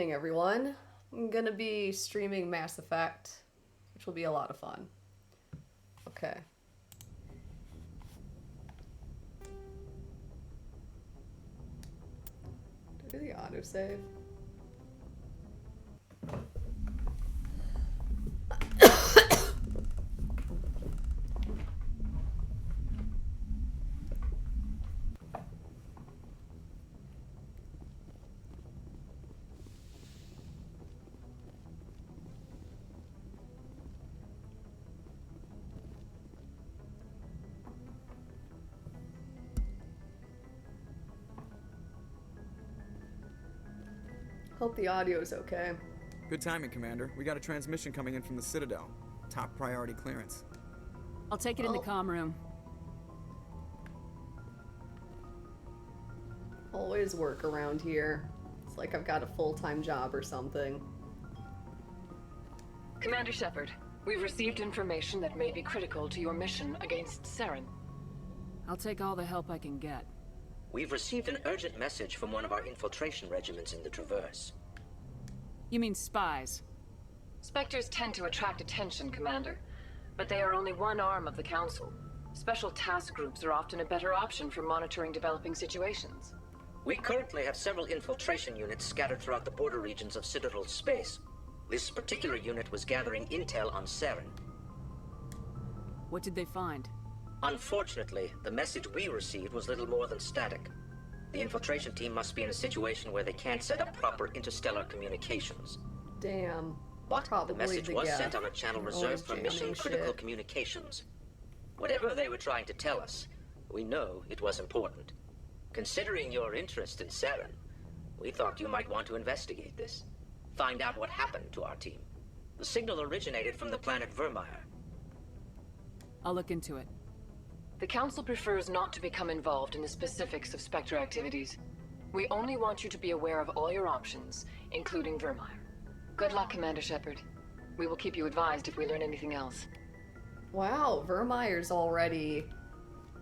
evening, everyone. I'm gonna be streaming Mass Effect, which will be a lot of fun. Okay. Do the autosave? Hope the audio's okay. Good timing, Commander. We got a transmission coming in from the Citadel. Top priority clearance. I'll take it in the comm room. Always work around here. It's like I've got a full-time job or something. Commander Shepard, we've received information that may be critical to your mission against Saren. I'll take all the help I can get. We've received an urgent message from one of our infiltration regiments in the Traverse. You mean spies? Spectres tend to attract attention, Commander, but they are only one arm of the Council. Special task groups are often a better option for monitoring developing situations. We currently have several infiltration units scattered throughout the border regions of Citadel space. This particular unit was gathering intel on Saren. What did they find? Unfortunately, the message we received was little more than static. The infiltration team must be in a situation where they can't set up proper interstellar communications. Damn. But Probably the message the was Geth. sent on a channel Always reserved for jamming mission-critical shit. communications. Whatever they were trying to tell us, we know it was important. Considering your interest in Saren, we thought you might want to investigate this. Find out what happened to our team. The signal originated from the planet Vermeer. I'll look into it. The Council prefers not to become involved in the specifics of Spectre activities. We only want you to be aware of all your options, including Vermeer. Good luck, Commander Shepard. We will keep you advised if we learn anything else. Wow, Vermeer's already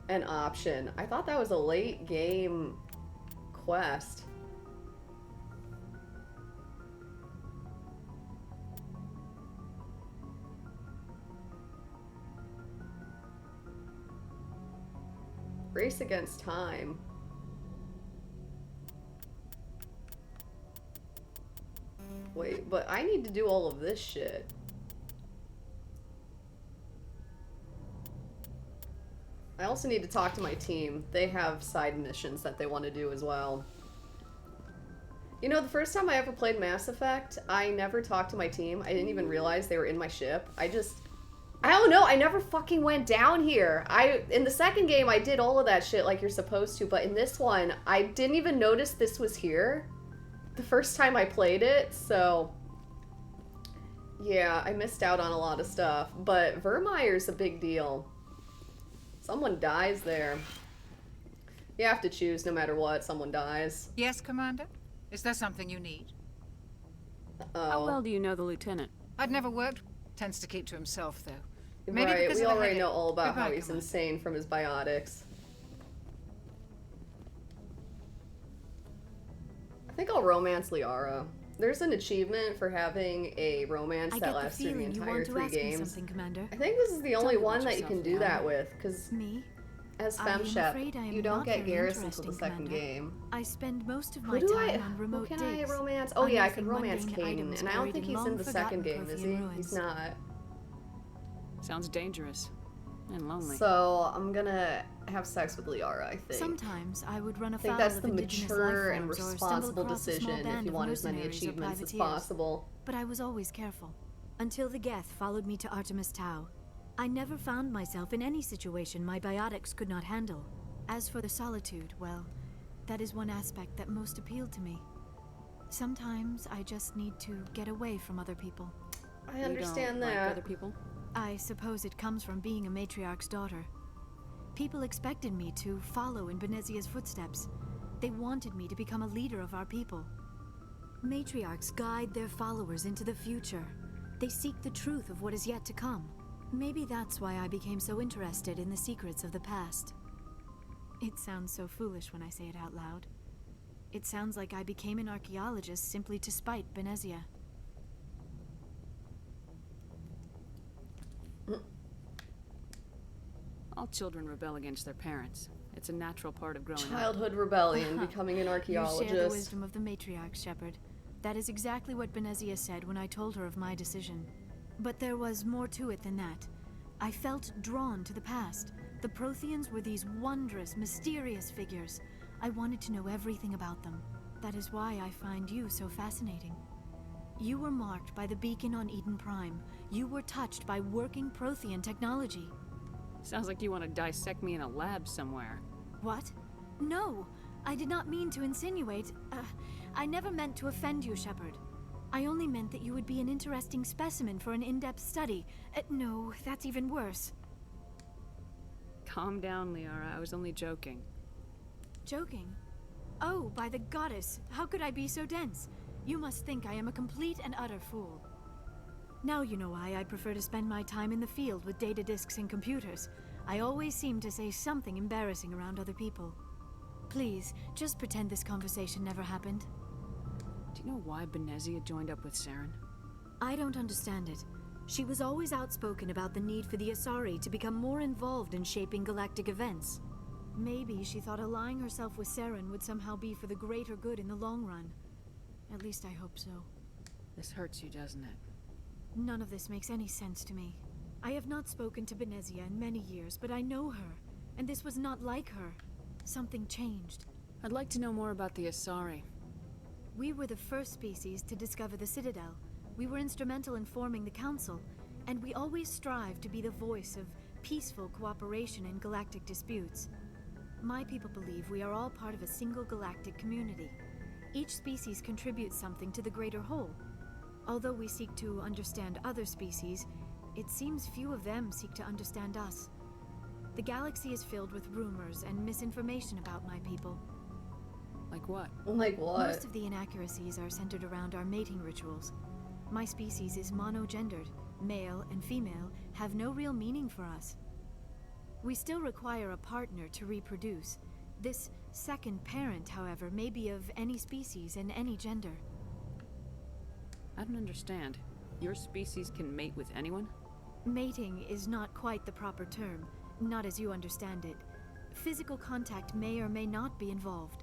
an option. I thought that was a late game quest. Race against time. Wait, but I need to do all of this shit. I also need to talk to my team. They have side missions that they want to do as well. You know, the first time I ever played Mass Effect, I never talked to my team. I didn't even realize they were in my ship. I don't know, I never fucking went down here. In the second game, I did all of that shit like you're supposed to, but in this one, I didn't even notice this was here the first time I played it, so yeah, I missed out on a lot of stuff, but Vermeer's a big deal. Someone dies there. You have to choose no matter what, someone dies. Yes, Commander? Is there something you need? How well do you know the lieutenant? I'd never worked. Tends to keep to himself, though. Maybe Right, because we of the already headache. know all about Goodbye, how he's Commander. insane from his biotics. I think I'll romance Liara. There's an achievement for having a romance I that get the lasts through the feeling you entire want to 3 ask me games. something, Commander. I think this is the only Tell me one about that you can yourself, do that Liara. with, because Me? as I am FemShep, afraid I am you don't not get very Garrus until the interesting, second Commander. game. I spend most of Who my do time I? on Who remote can I digs. romance? Oh yeah, I unearthing could romance mundane Kaden, items and I don't buried think he's in the long-forgotten second game, is he? Prothean He's ruins. not. Sounds dangerous. And lonely. So I'm gonna have sex with Liara, I think. Sometimes I would run I think afoul that's of the indigenous mature life and forms or stumble responsible across a small decision if band you of want as many mercenaries or achievements as privateers. possible. But I was always careful. Until the Geth followed me to Artemis Tau. I never found myself in any situation my biotics could not handle. As for the solitude, well, that is one aspect that most appealed to me. Sometimes I just need to get away from other people. I You understand don't like that. other people? I suppose it comes from being a matriarch's daughter. People expected me to follow in Benezia's footsteps. They wanted me to become a leader of our people. Matriarchs guide their followers into the future. They seek the truth of what is yet to come. Maybe that's why I became so interested in the secrets of the past. It sounds so foolish when I say it out loud. It sounds like I became an archaeologist simply to spite Benezia. All children rebel against their parents. It's a natural part of growing up. Childhood rebellion, becoming an You share the archaeologist. wisdom of the matriarch, Shepard. That is exactly what Benezia said when I told her of my decision. But there was more to it than that. I felt drawn to the past. The Protheans were these wondrous, mysterious figures. I wanted to know everything about them. That is why I find you so fascinating. You were marked by the beacon on Eden Prime. You were touched by working Prothean technology. Sounds like you want to dissect me in a lab somewhere. What? No, I did not mean to insinuate. I never meant to offend you, Shepard. I only meant that you would be an interesting specimen for an in-depth study. No, that's even worse. Calm down, Liara. I was only joking. Joking? Oh, by the goddess, how could I be so dense? You must think I am a complete and utter fool. Now you know why I prefer to spend my time in the field with data disks and computers. I always seem to say something embarrassing around other people. Please, just pretend this conversation never happened. Do you know why Benezia joined up with Saren? I don't understand it. She was always outspoken about the need for the Asari to become more involved in shaping galactic events. Maybe she thought allying herself with Saren would somehow be for the greater good in the long run. At least I hope so. This hurts you, doesn't it? None of this makes any sense to me. I have not spoken to Benezia in many years, but I know her, and this was not like her. Something changed. I'd like to know more about the Asari. We were the first species to discover the Citadel. We were instrumental in forming the Council, and we always strive to be the voice of peaceful cooperation in galactic disputes. My people believe we are all part of a single galactic community. Each species contributes something to the greater whole. Although we seek to understand other species, it seems few of them seek to understand us. The galaxy is filled with rumors and misinformation about my people. Like what? Like what? Most of the inaccuracies are centered around our mating rituals. My species is monogendered. Male and female have no real meaning for us. We still require a partner to reproduce. This second parent, however, may be of any species and any gender. I don't understand. Your species can mate with anyone? Mating is not quite the proper term, not as you understand it. Physical contact may or may not be involved,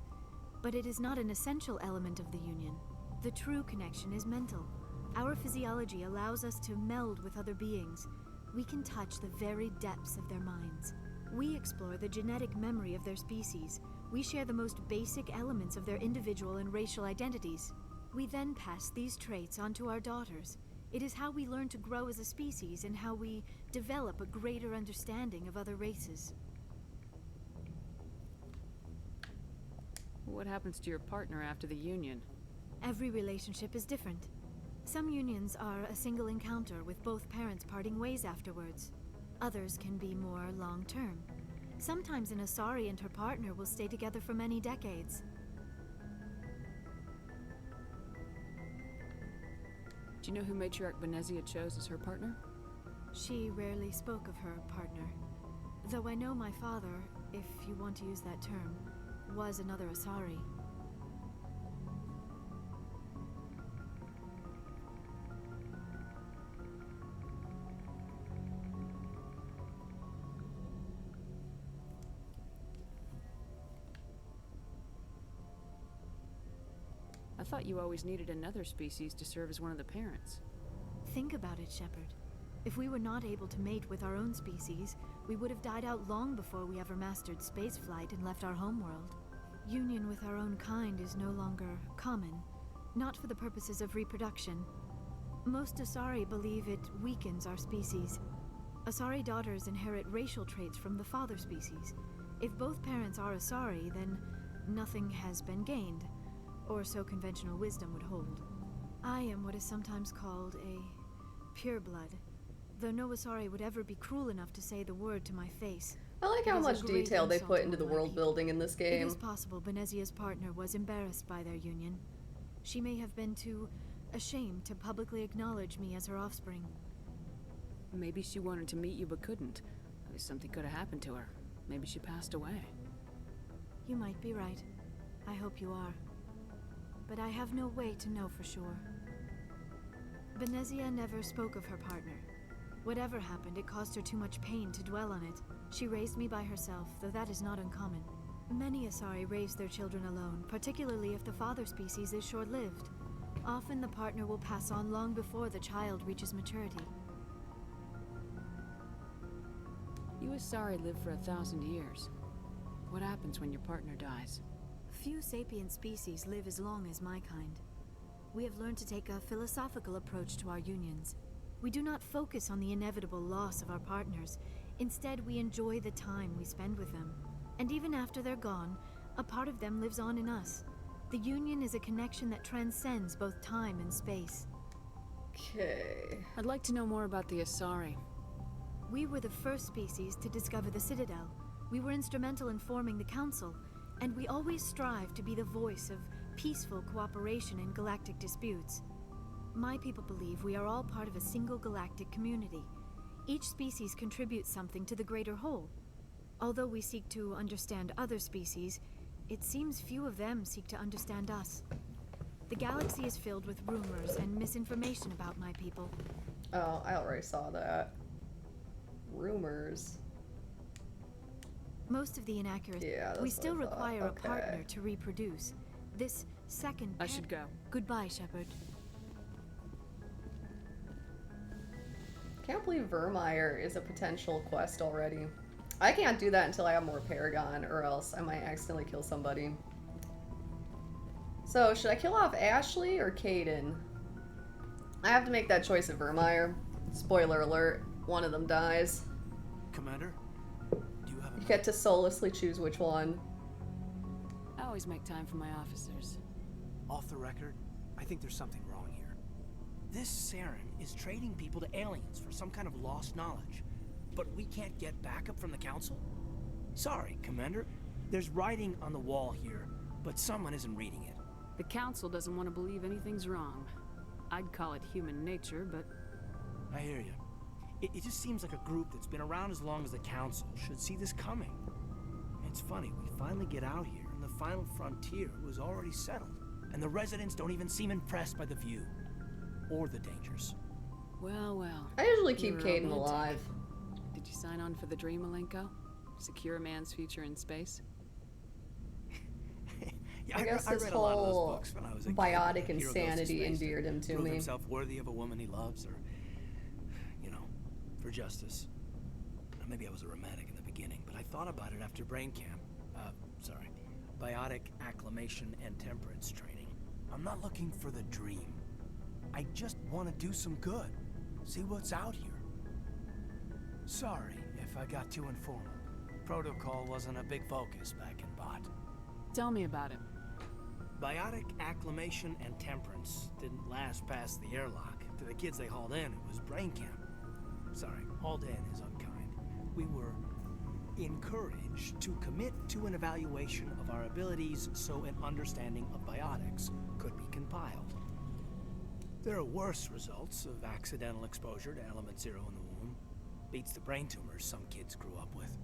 but it is not an essential element of the union. The true connection is mental. Our physiology allows us to meld with other beings. We can touch the very depths of their minds. We explore the genetic memory of their species. We share the most basic elements of their individual and racial identities. We then pass these traits onto our daughters. It is how we learn to grow as a species and how we develop a greater understanding of other races. What happens to your partner after the union? Every relationship is different. Some unions are a single encounter with both parents parting ways afterwards. Others can be more long-term. Sometimes an Asari and her partner will stay together for many decades. Do you know who Matriarch Benezia chose as her partner? She rarely spoke of her partner. Though I know my father, if you want to use that term, was another Asari. I thought you always needed another species to serve as one of the parents. Think about it, Shepard. If we were not able to mate with our own species, we would have died out long before we ever mastered spaceflight and left our homeworld. Union with our own kind is no longer common, not for the purposes of reproduction. Most Asari believe it weakens our species. Asari daughters inherit racial traits from the father species. If both parents are Asari, then nothing has been gained, or so conventional wisdom would hold. I am what is sometimes called a pureblood, though no Asari would ever be cruel enough to say the word to my face. I like It how is a much great detail they insult put into the among my world people. building in this It game. is possible Benezia's partner was embarrassed by their union. She may have been too ashamed to publicly acknowledge me as her offspring. Maybe she wanted to meet you but couldn't. Maybe something could have happened to her. Maybe she passed away. You might be right. I hope you are. but I have no way to know for sure. Benezia never spoke of her partner. Whatever happened, it caused her too much pain to dwell on it. She raised me by herself, though that is not uncommon. Many Asari raise their children alone, particularly if the father species is short-lived. Often the partner will pass on long before the child reaches maturity. You Asari live for 1,000 years. What happens when your partner dies? Few sapient species live as long as my kind. We have learned to take a philosophical approach to our unions. We do not focus on the inevitable loss of our partners. Instead, we enjoy the time we spend with them. And even after they're gone, a part of them lives on in us. The union is a connection that transcends both time and space. Okay. I'd like to know more about the Asari. We were the first species to discover the Citadel. We were instrumental in forming the Council, and we always strive to be the voice of peaceful cooperation in galactic disputes. My people believe we are all part of a single galactic community. Each species contributes something to the greater whole. Although we seek to understand other species, it seems few of them seek to understand us. The galaxy is filled with rumors and misinformation about my people. Oh, I already saw that. Rumors. Most of the inaccuracies. Yeah, that's we what still I thought. require Okay. a partner to reproduce. This second I should go. Goodbye, Shepard. Can't believe Vermeer is a potential quest already. I can't do that until I have more Paragon, or else I might accidentally kill somebody. So, should I kill off Ashley or Caden? I have to make that choice at Vermeer. Spoiler alert, one of them dies. Commander, do you have a You get to soullessly choose which one. I always make time for my officers. Off the record, I think there's something wrong here. This Saren is trading people to aliens for some kind of lost knowledge, but we can't get backup from the Council? Sorry, Commander. There's writing on the wall here, but someone isn't reading it. The Council doesn't want to believe anything's wrong. I'd call it human nature, but I hear you. It just seems like a group that's been around as long as the Council should see this coming. It's funny, we finally get out here, and the final frontier was already settled. And the residents don't even seem impressed by the view. Or the dangers. well, well. I usually You keep were Caden romantic. alive. Did you sign on for the dream, Malenko? Secure a man's future in space? Yeah, I guess I his read a lot of those whole books when I was a kid. biotic The hero goes to insanity space endeared him to prove me. himself worthy of a woman he loves, or, you know, for justice. Now, maybe I was a romantic in the beginning, but I thought about it after brain camp. Biotic acclimation and temperance training. I'm not looking for the dream. I just want to do some good. See what's out here. Sorry if I got too informal. Protocol wasn't a big focus back in Bot. Tell me about it. Biotic acclimation and temperance didn't last past the airlock. To the kids they hauled in, it was brain camp. Sorry, hauled in is unkind. We were encouraged to commit to an evaluation of our abilities so an understanding of biotics could be compiled. There are worse results of accidental exposure to element 0 in the womb. Beats the brain tumors some kids grew up with.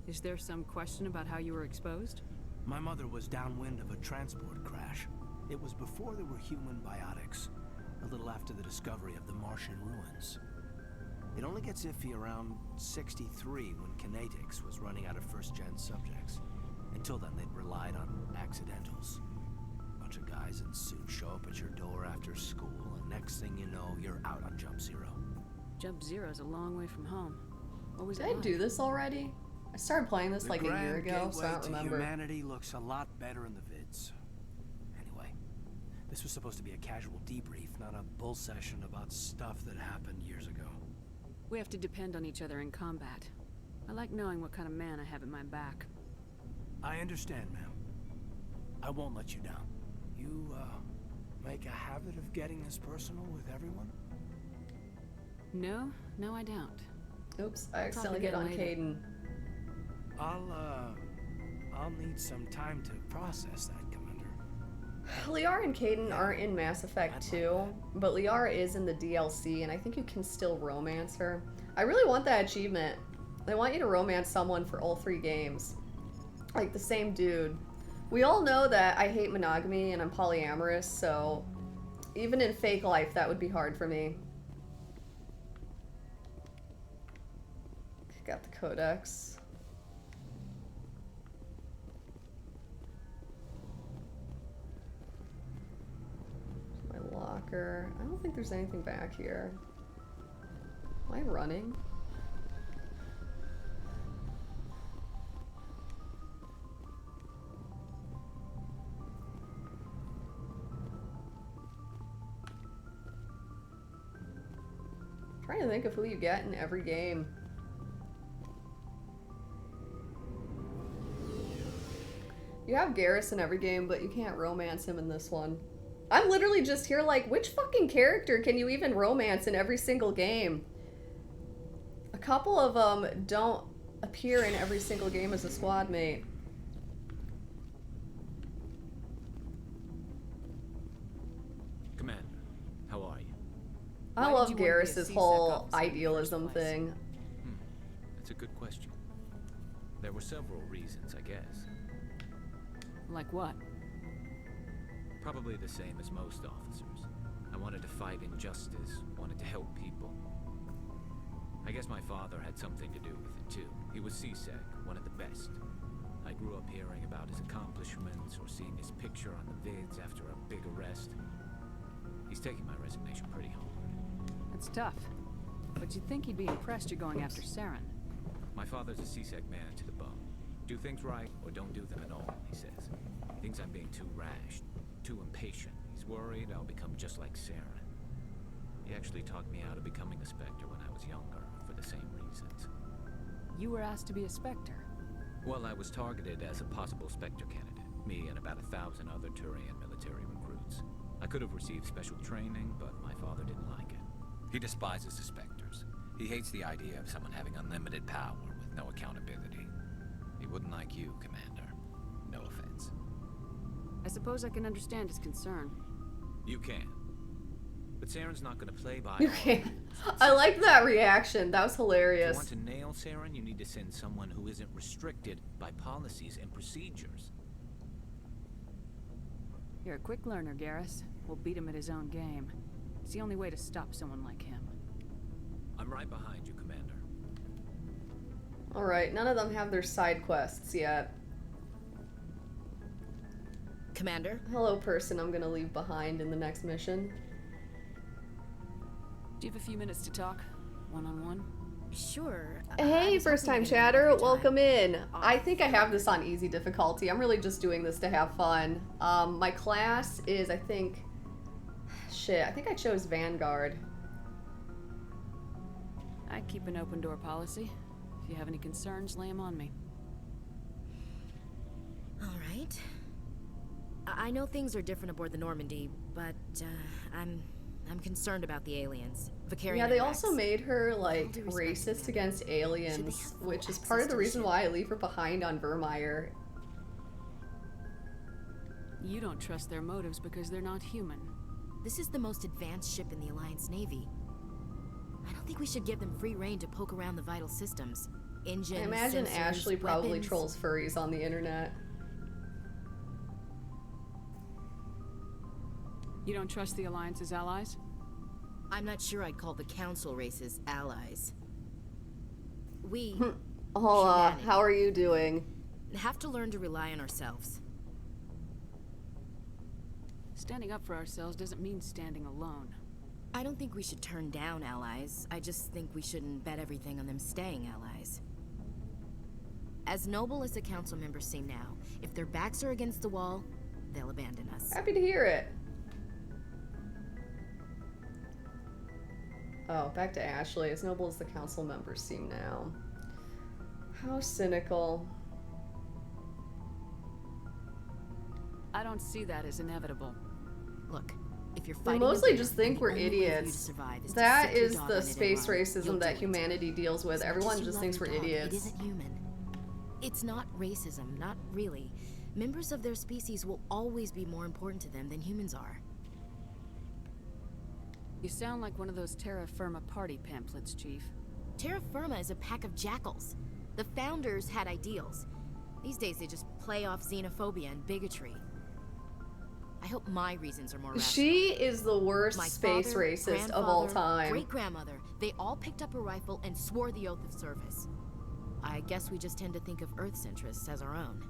Is there some question about how you were exposed? My mother was downwind of a transport crash. It was before there were human biotics, a little after the discovery of the Martian ruins. It only gets iffy around 63 when Kinetics was running out of first-gen subjects. Until then, they'd relied on accidentals. Bunch of guys in suits show up at your door after school, and next thing you know, you're out on Jump Zero. Jump Zero's a long way from home. What was Did it I like? do this already? I started playing this like a year ago, so I don't remember. Humanity looks a lot better in the vids. Anyway, this was supposed to be a casual debrief, not a bull session about stuff that happened years ago. We have to depend on each other in combat. I like knowing what kind of man I have at my back. I understand, ma'am. I won't let you down. You, make a habit of getting this personal with everyone? No, I don't. Oops, I accidentally hit on later. Caden. I'll need some time to process that, Commander. Liara and Caden aren't in Mass Effect 2, but Liara is in the DLC, and I think you can still romance her. I really want that achievement. They want you to romance someone for all 3 games. Like the same dude. We all know that I hate monogamy and I'm polyamorous, so even in fake life, that would be hard for me. Got the codex. My locker. I don't think there's anything back here. Am I running? Trying to think of who you get in every game. You have Garrus in every game, but you can't romance him in this one. I'm literally just here like, which fucking character can you even romance in every single game? A couple of them don't appear in every single game as a squad mate. Commander, how are you? I Why love did you want to be a Garrus's C-Sec whole officer in the first idealism place? thing. That's a good question. There were several reasons, I guess. Like what? Probably the same as most officers. I wanted to fight injustice, wanted to help people. I guess my father had something to do with it too. He was C-Sec, one of the best. I grew up hearing about his accomplishments or seeing his picture on the vids after a big arrest. He's taking my resignation pretty hard. That's tough. But you'd think he'd be impressed you're going after Saren. My father's a C-Sec man to the bone. Do things right or don't do them at all, he says. He thinks I'm being too rash, too impatient. He's worried I'll become just like Saren. He actually talked me out of becoming a Spectre when I was younger, for the same reasons. You were asked to be a Spectre. Well, I was targeted as a possible Spectre candidate. Me and about 1,000 other Turian military recruits. I could have received special training, but my father didn't like it. He despises the Spectres. He hates the idea of someone having unlimited power with no accountability. He wouldn't like you, Commander. No offense. I suppose I can understand his concern. You can. But Saren's not gonna play by You our can't. rules. I like that reaction. That was If you hilarious. want to nail Saren, you need to send someone who isn't restricted by policies and procedures. You're a quick learner, Garrus. We'll beat him at his own game. It's the only way to stop someone like him. I'm right behind you, Commander. Alright, none of them have their side quests yet. Commander? Hello, person I'm gonna leave behind in the next mission. Do you have a few minutes to talk? One-on-one? Sure. Hey, first time chatter, welcome in. I think I have this on easy difficulty. I'm really just doing this to have fun. My class is, I think I chose Vanguard. I keep an open door policy. If you have any concerns, lay them on me. All right. I know things are different aboard the Normandy, but I'm concerned about the aliens. Vicarian Yeah, they and also Rex. made her like due respect, racist Commander. against Should they aliens, have full which is access part of the to the reason ship? why I leave her behind on Vermeer. You don't trust their motives because they're not human. This is the most advanced ship in the Alliance Navy. I don't think we should give them free rein to poke around the vital systems. Engines, I imagine sensors, Ashley probably weapons. trolls furries on the internet. You don't trust the Alliance's allies? I'm not sure I'd call the Council races allies. We Hola, humanity, how are you doing? have to learn to rely on ourselves. Standing up for ourselves doesn't mean standing alone. I don't think we should turn down allies. I just think we shouldn't bet everything on them staying allies. As noble as the council members seem now, if their backs are against the wall, they'll abandon us. Happy to hear it. Oh, back to Ashley. As noble as the council members seem now. How cynical. I don't see that as inevitable. Look, if you're They fighting mostly a just bear, think the we're only way for you to idiots. survive is to That stick your is dog the on it and space run. racism You'll that do it. humanity deals with. As much Everyone as you just love thinks your we're dog, idiots. It isn't human. It's not racism, not really. Members of their species will always be more important to them than humans are. You sound like one of those Terra Firma party pamphlets, Chief. Terra Firma is a pack of jackals. The founders had ideals. These days they just play off xenophobia and bigotry. I hope my reasons are more rational. She is the worst My space father, racist of all grandfather, time. Great-grandmother, they all picked up a rifle and swore the oath of service. I guess we just tend to think of Earth's interests as our own.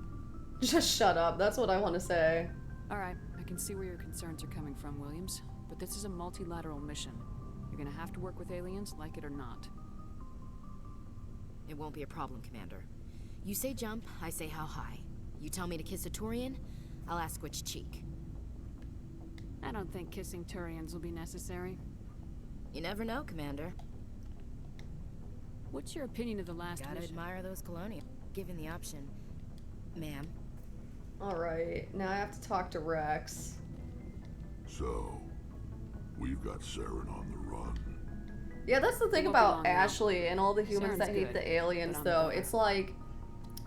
Just shut up. That's what I want to say. Alright, I can see where your concerns are coming from, Williams. But this is a multilateral mission. You're gonna have to work with aliens, like it or not. It won't be a problem, Commander. You say jump, I say how high. You tell me to kiss a Turian, I'll ask which cheek. I don't think kissing Turians will be necessary. You never know, Commander. What's your opinion of the last Gotta mission? admire those colonials. Given the option. Ma'am. Alright, now I have to talk to Rex. So, we've got Saren on the run. Yeah, that's the thing Won't be about long, though. Ashley and all the humans Saren's that hate good, the aliens, but I'm though. better. It's like,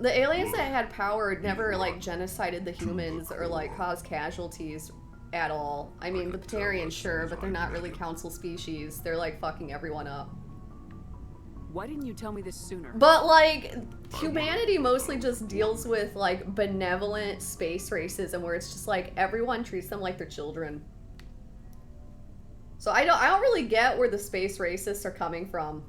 the aliens that had power never, like, genocided the humans or, like, caused casualties at all. I mean, the Batarians, sure, but they're not really council species. They're, like, fucking everyone up. Why didn't you tell me this sooner? But, like, humanity mostly just deals with, like, benevolent space racism where it's just, like, everyone treats them like they're children. So I don't really get where the space racists are coming from.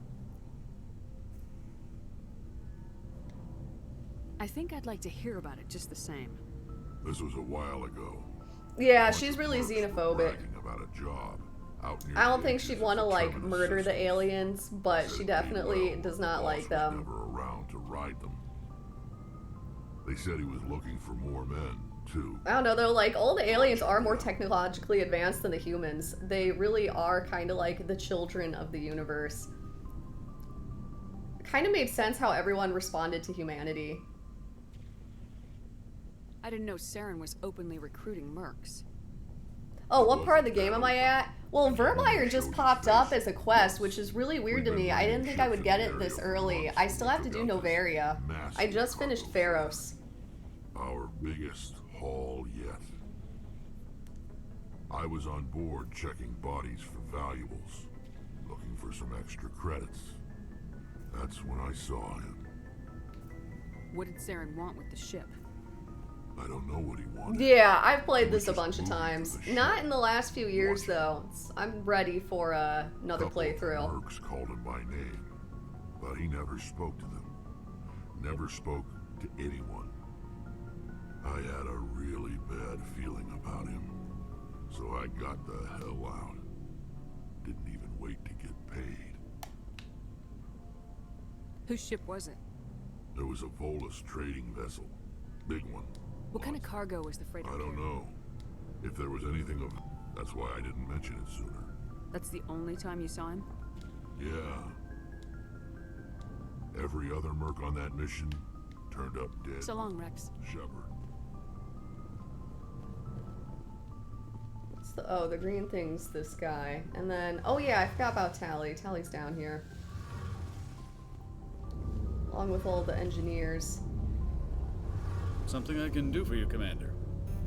I think I'd like to hear about it just the same. This was a while ago. Yeah, Bunch she's of really mercs were xenophobic. bragging about a job out near I don't the think edges she'd of want to, the like, terminus murder the system. aliens, but she Said definitely Gainwell, does not the like boss, them. was never around to ride them. They said he was looking for more men, too. I don't know, though, like, all the aliens are more technologically advanced than the humans. They really are kind of like the children of the universe. Kind of made sense how everyone responded to humanity. I didn't know Saren was openly recruiting mercs. Oh, what part of the game am I at? Well, Vermeer just popped up as a quest, which is really weird to me. I didn't think I would get it this early. I still have to do Novaria. I just finished Pharos. Our biggest haul yet. I was on board checking bodies for valuables, looking for some extra credits. That's when I saw him. What did Saren want with the ship? I don't know what he wanted. Yeah, I've played this a bunch of times. Not in the last few years, though. I'm ready for another playthrough. Mercs called him by name, but he never spoke to them. Never spoke to anyone. I had a really bad feeling about him, so I got the hell out. Didn't even wait to get paid. Whose ship was it? There was a Volus trading vessel. Big one. What kind of cargo was the freighter? I don't know. If there was anything of... That's why I didn't mention it sooner. That's the only time you saw him? Yeah. Every other merc on that mission turned up dead. So long, Rex. Shepard. Oh, the green thing's this guy. And then, oh yeah, I forgot about Tally. Tally's down here. Along with all the engineers. Something I can do for you, Commander.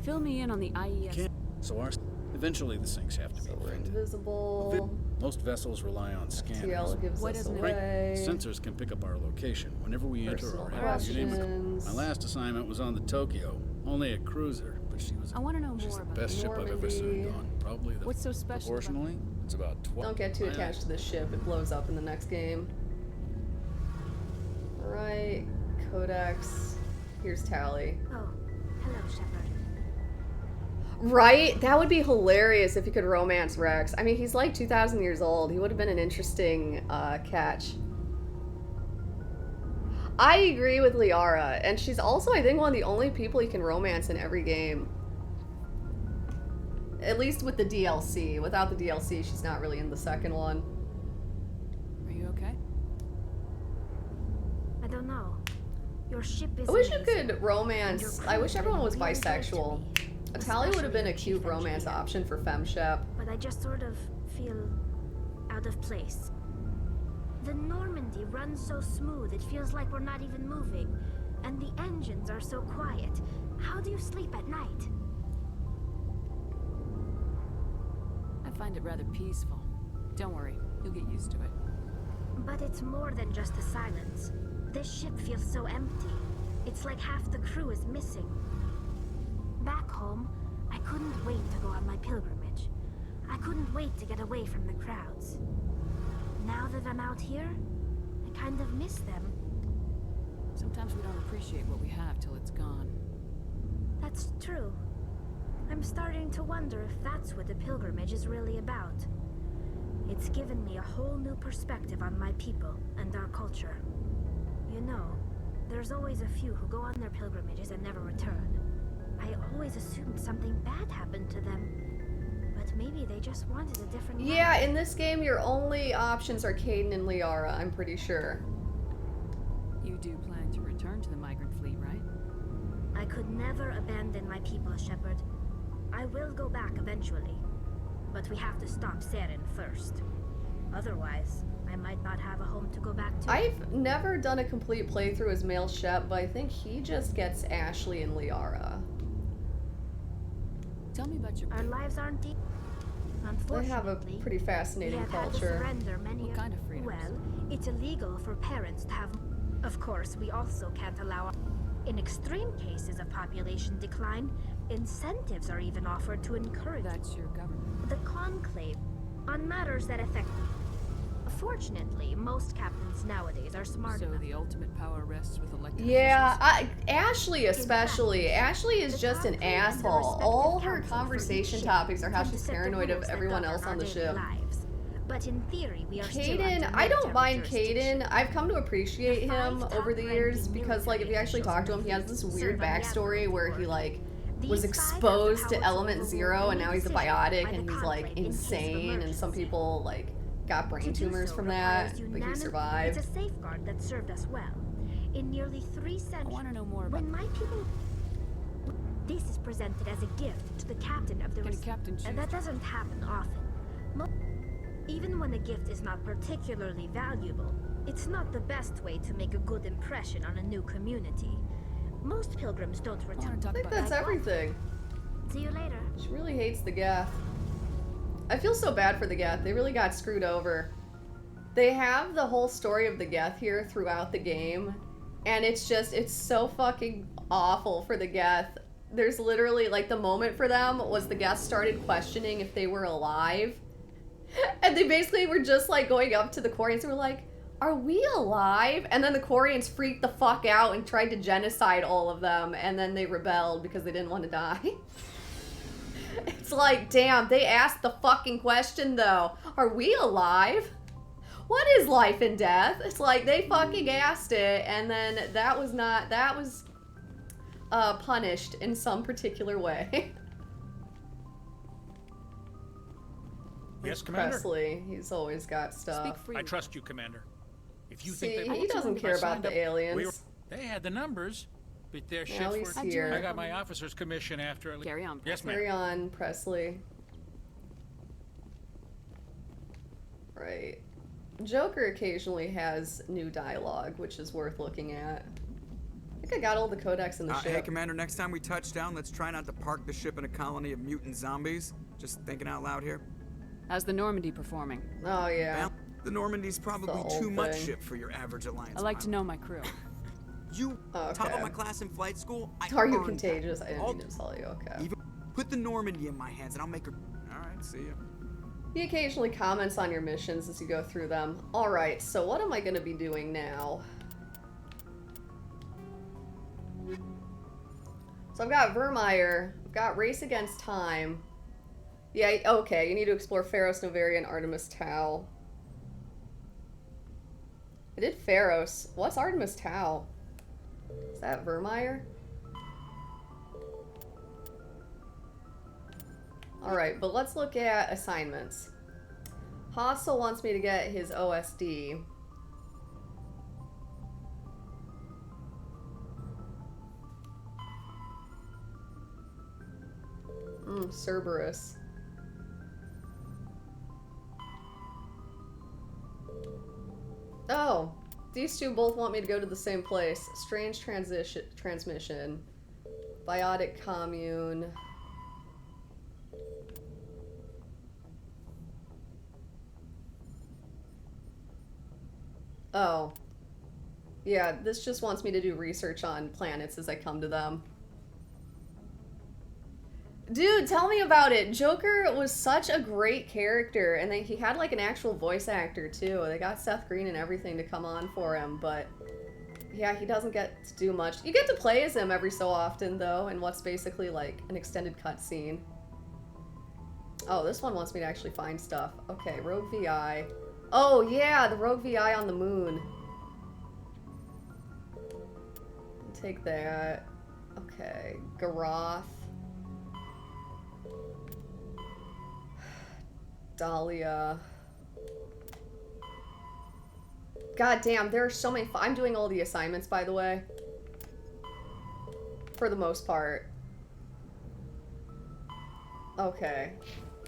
Fill me in on the IES. So eventually the things have to be We're invented. invisible. Most vessels rely on scanners. TL gives What us doesn't it- away. Sensors can pick up our location whenever we enter Personal or enter. You name it. questions. My last assignment was on the Tokyo, only a cruiser, but she was. I want to know She's more the about best ship I've ever served Normandy. on. Probably the. What's so special about- Proportionally, it's about 12. Don't get too attached to this ship. It blows up in the next game. Alright, Codex. Here's Tally. Oh, hello, Shepard. Right? That would be hilarious if you could romance Rex. I mean, he's like 2,000 years old. He would have been an interesting catch. I agree with Liara, and she's also, I think, one of the only people you can romance in every game. At least with the DLC. Without the DLC, she's not really in the second one. Are you okay? I don't know. Your ship is I wish you amazing. could romance. I wish everyone was bisexual. Tally would have been a cute romance option for FemShep. But I just sort of feel out of place. The Normandy runs so smooth, it feels like we're not even moving. And the engines are so quiet. How do you sleep at night? I find it rather peaceful. Don't worry, you'll get used to it. But it's more than just the silence. This ship feels so empty. It's like half the crew is missing. Back home, I couldn't wait to go on my pilgrimage. I couldn't wait to get away from the crowds. Now that I'm out here, I kind of miss them. Sometimes we don't appreciate what we have till it's gone. That's true. I'm starting to wonder if that's what the pilgrimage is really about. It's given me a whole new perspective on my people and our culture. You know, there's always a few who go on their pilgrimages and never return. I always assumed something bad happened to them. But maybe they just wanted a different life. Yeah, in this game, your only options are Kaidan and Liara, I'm pretty sure. You do plan to return to the migrant fleet, right? I could never abandon my people, Shepard. I will go back eventually. But we have to stop Saren first. Otherwise, I might not have a home to go back to. I've never done a complete playthrough as male Shep, but I think he just gets Ashley and Liara. Tell me about your... Our lives aren't deep. They have a pretty fascinating culture. What kind of freedoms? Well, it's illegal for parents to have... Of course, we also can't allow... In extreme cases of population decline, incentives are even offered to encourage... That's your government. The Conclave, on matters that affect... Fortunately, most captains nowadays are smart enough. So the ultimate power rests with elected Yeah, Ashley especially. Ashley is just an asshole. All her conversation topics are how she's paranoid of everyone else on the ship. But in theory, we are Kaidan, I don't mind Kaidan. I've come to appreciate him over the years because, like, if you actually talk to him, he has this weird backstory where he, like, was exposed to Element Zero and now he's a biotic and he's, like, insane, and some people, like, got brain tumors from that, but he survived. It's a safeguard that served us well. In nearly 3 centuries, I want to know more about... When my people... This is presented as a gift to the captain of the... Can a captain choose? And that doesn't happen often. Even when a gift is not particularly valuable, it's not the best way to make a good impression on a new community. Most pilgrims don't return. I think that's everything. See you later. She really hates the Geth. I feel so bad for the Geth. They really got screwed over. They have the whole story of the Geth here throughout the game, and it's so fucking awful for the Geth. There's literally, like, the moment for them was the Geth started questioning if they were alive. And they basically were just, like, going up to the Quarians and were like, are we alive? And then the Quarians freaked the fuck out and tried to genocide all of them, and then they rebelled because they didn't want to die. It's like, damn, they asked the fucking question, though. Are we alive? What is life and death? It's like, they fucking asked it, and then that was punished in some particular way. Yes, Commander? Presley, he's always got stuff. I trust you, Commander. If you See, think they... he doesn't care about the aliens. They had the numbers, but their Now ships he's were... here. I got my officer's commission after... Carry on, Yes, ma'am. Carry on, Presley. Right. Joker occasionally has new dialogue, which is worth looking at. I think I got all the codex in the ship. Hey, Commander, next time we touch down, let's try not to park the ship in a colony of mutant zombies. Just thinking out loud here. How's the Normandy performing? Oh, yeah. Well, the Normandy's probably too much ship for your average Alliance I like to know my crew. You top of my class in flight school? Are you contagious? I didn't mean to tell you, okay. Even put the Normandy in my hands and I'll make her... Alright, see ya. He occasionally comments on your missions as you go through them. Alright, so what am I going to be doing now? So I've got Vermeer, I've got Race Against Time. Yeah, okay, you need to explore Pharos, Noveria, and Artemis Tau. I did Pharos. What's Artemis Tau? Is that Vermeer? Alright, but let's look at assignments. Hostile wants me to get his OSD. Cerberus. Oh, these two both want me to go to the same place. Strange transmission. Biotic commune. Oh. Yeah, this just wants me to do research on planets as I come to them. Dude, tell me about it. Joker was such a great character, and he had like an actual voice actor too. They got Seth Green and everything to come on for him, but yeah, he doesn't get to do much. You get to play as him every so often though, in what's basically like an extended cutscene. Oh, this one wants me to actually find stuff. Okay, Rogue VI. Oh yeah, the Rogue VI on the moon. Take that. Okay, Garoth. Dahlia. God damn, there are so many. I'm doing all the assignments, by the way. For the most part. Okay.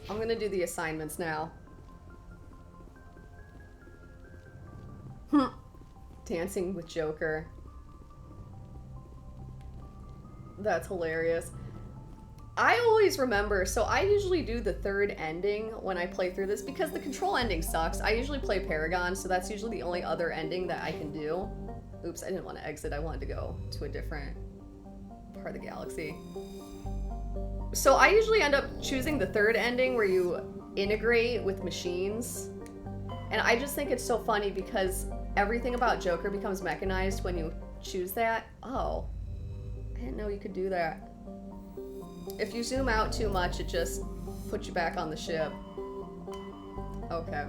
I'm gonna do the assignments now. Dancing with Joker. That's hilarious. I always remember, so I usually do the third ending when I play through this because the control ending sucks. I usually play Paragon, so that's usually the only other ending that I can do. Oops, I didn't want to exit. I wanted to go to a different part of the galaxy. So I usually end up choosing the third ending where you integrate with machines. And I just think it's so funny because everything about Joker becomes mechanized when you choose that. Oh, I didn't know you could do that. If you zoom out too much, it just puts you back on the ship. Okay.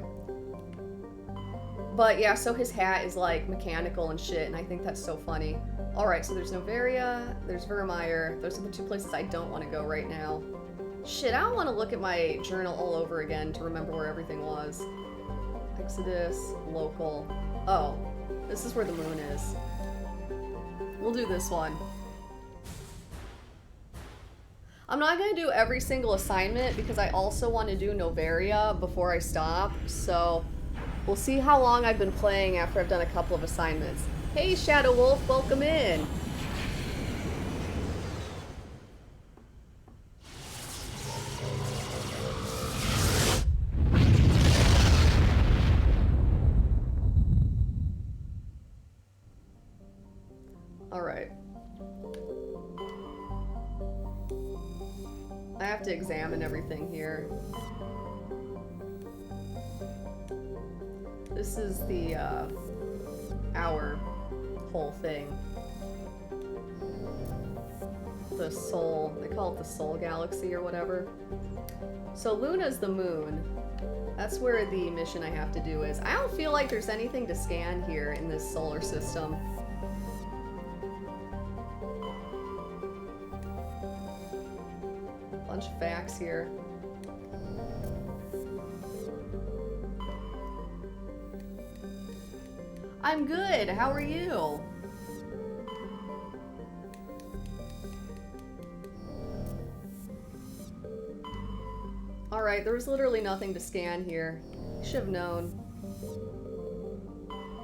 But yeah, so his hat is like mechanical and shit, and I think that's so funny. Alright, so there's Noveria, there's Virmire. Those are the two places I don't want to go right now. Shit, I don't want to look at my journal all over again to remember where everything was. Exodus, local. Oh, this is where the moon is. We'll do this one. I'm not going to do every single assignment because I also want to do Noveria before I stop, so we'll see how long I've been playing after I've done a couple of assignments. Hey Shadow Wolf, welcome in! Alright. I have to examine everything here. This is the, our whole thing. The Soul, they call it the Soul Galaxy or whatever. So Luna's the moon. That's where the mission I have to do is. I don't feel like there's anything to scan here in this solar system. Bunch of facts here. I'm good. How are you? Alright, there was literally nothing to scan here. Should have known.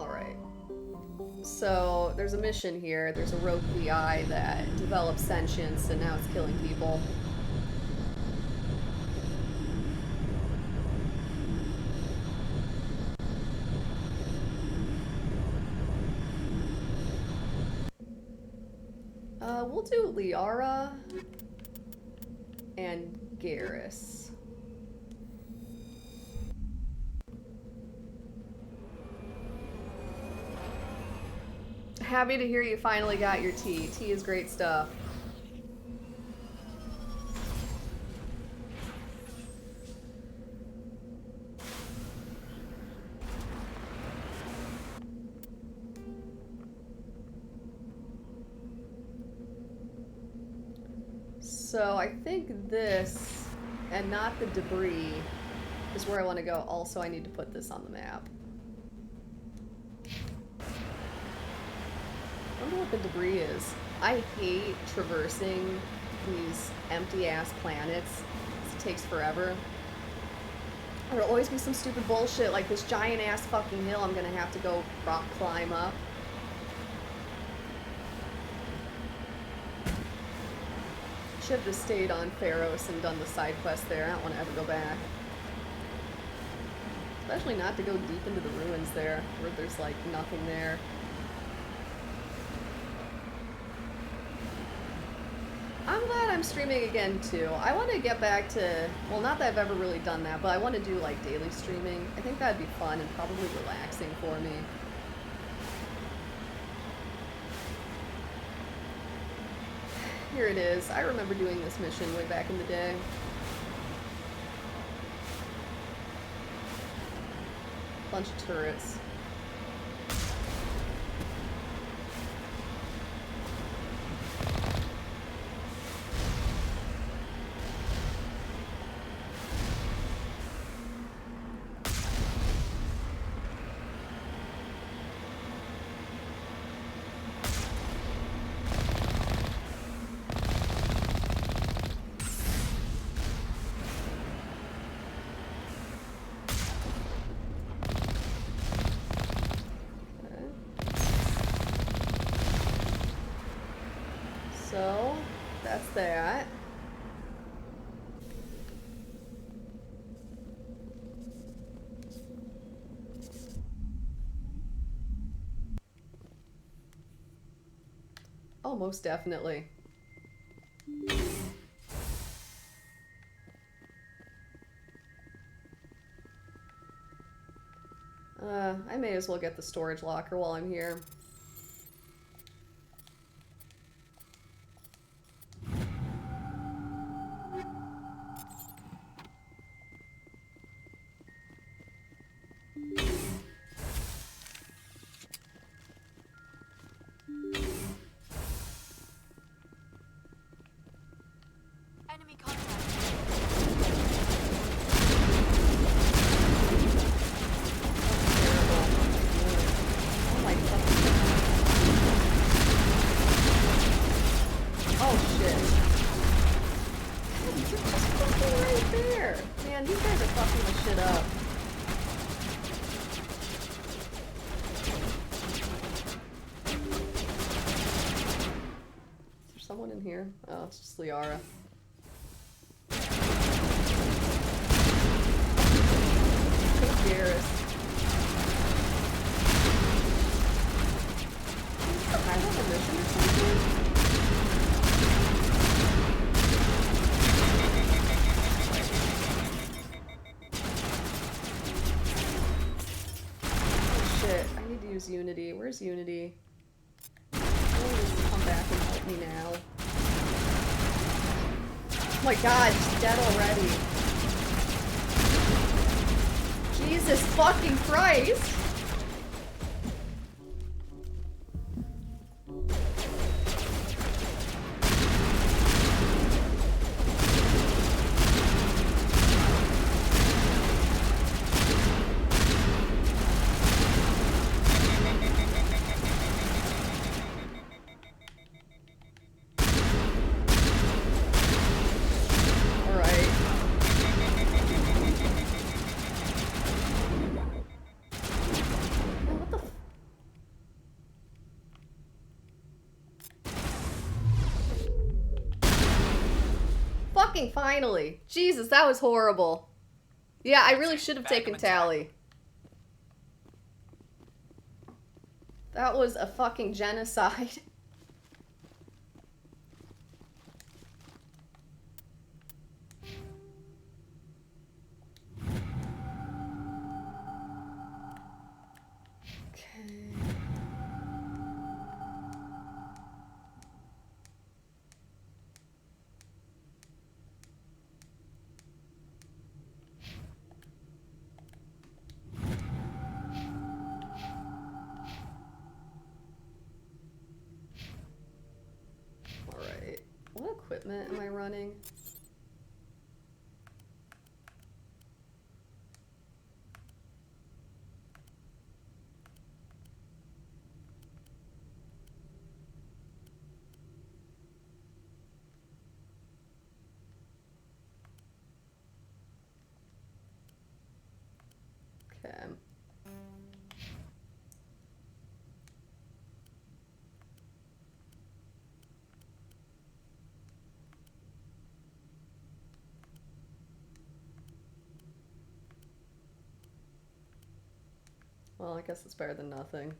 Alright. So, there's a mission here. There's a rogue VI that develops sentience and now it's killing people. We'll do Liara and Garrus. Happy to hear you finally got your tea. Tea is great stuff. So I think this, and not the debris, is where I want to go. Also, I need to put this on the map. I wonder what the debris is. I hate traversing these empty-ass planets. It takes forever. There'll always be some stupid bullshit like this giant-ass fucking hill I'm gonna have to go rock climb up. Should have just stayed on Pharos and done the side quest there. I don't want to ever go back. Especially not to go deep into the ruins there, where there's like nothing there. I'm glad I'm streaming again too. I want to get back to, well, not that I've ever really done that, but I want to do like daily streaming. I think that'd be fun and probably relaxing for me. Here it is. I remember doing this mission way back in the day. Bunch of turrets. So, that's that. Oh, most definitely. I may as well get the storage locker while I'm here. Enemy contact. Oh my god. Oh shit. They're just fucking right there. Man, these guys are fucking my shit up. Is there someone in here? Oh, it's just Liara. Garrus. I have a mission or something? Oh shit, I need to use Unity. Where's Unity? Come back and help me now. Oh my god, she's dead already. Jesus fucking Christ! Fucking finally. Jesus, that was horrible. Yeah, I really should have taken Tally. That was a fucking genocide. Alright. What equipment am I running? Okay. Well, I guess it's better than nothing.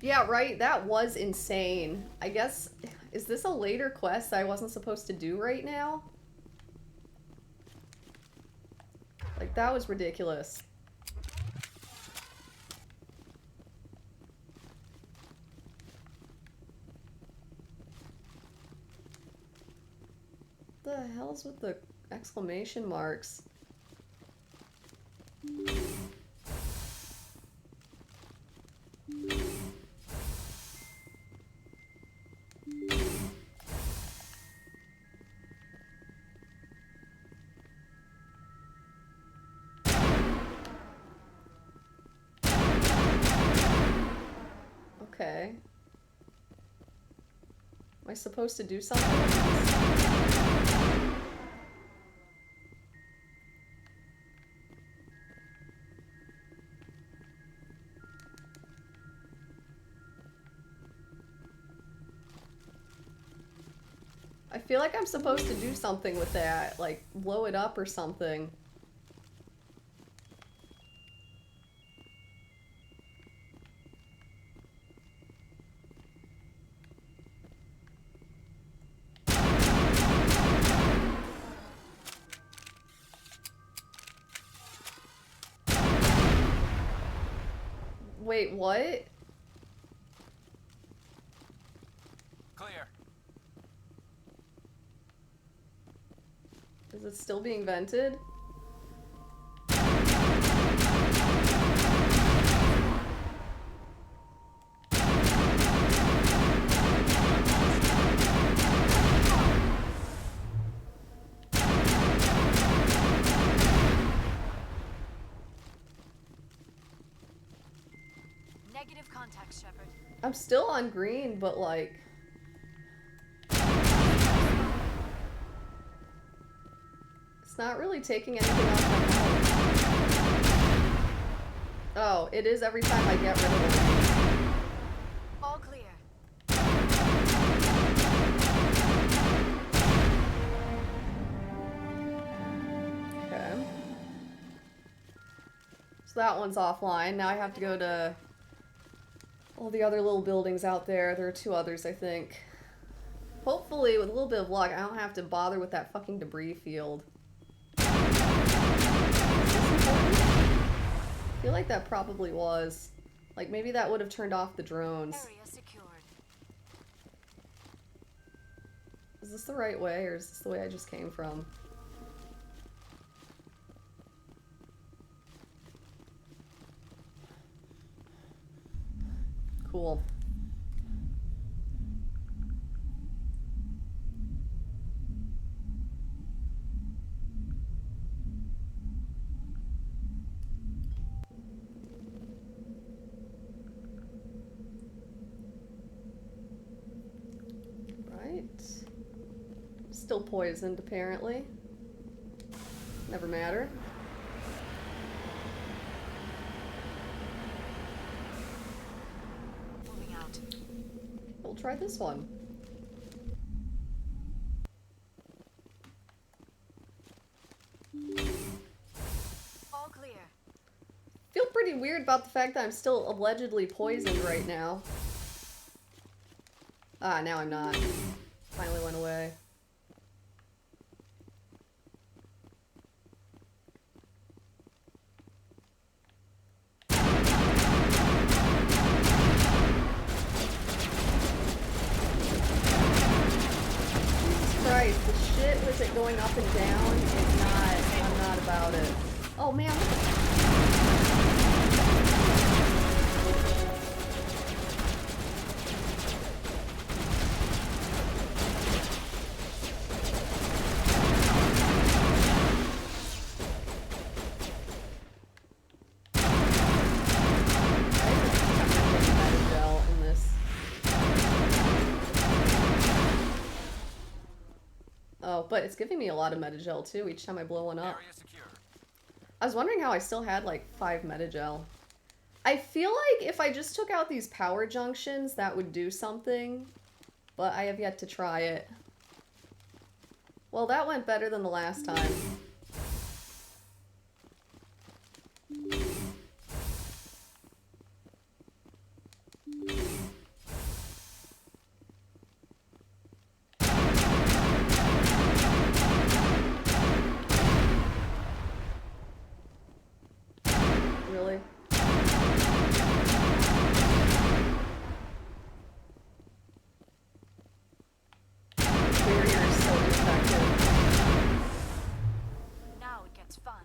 Yeah, right? That was insane. I guess, is this a later quest I wasn't supposed to do right now? Like, that was ridiculous. What the hell's with the exclamation marks? Okay. Am I supposed to do something with this? I feel like I'm supposed to do something with that, like blow it up or something. Wait, what? Clear. Is it still being vented? Negative contact, Shepard. I'm still on green, but like... It's not really taking anything off my health. Oh, it is every time I get rid of it. All clear. Okay. So that one's offline. Now I have to go to all the other little buildings out there. There are 2 others, I think. Hopefully, with a little bit of luck, I don't have to bother with that fucking debris field. I feel like that probably was. Like, maybe that would have turned off the drones. Area secured. Is this the right way, or is this the way I just came from? Cool. Right. Still poisoned, apparently. Never matter. Moving out. We'll try this one. All clear. Feel pretty weird about the fact that I'm still allegedly poisoned right now. Ah, now I'm not. Finally went away. Christ, the shit with it going up and down is not, I'm not about it. Oh man, what the Metagel in this. Oh, but it's giving me a lot of Metagel too each time I blow one up. I was wondering how I still had like 5 Metagel. I feel like if I just took out these power junctions, that would do something, but I have yet to try it. Well, that went better than the last time. Really? Barrier is so ineffective. Now it gets fun.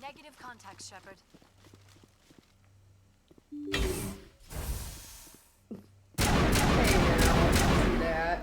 Negative contact, Shepard. Hey now, see that.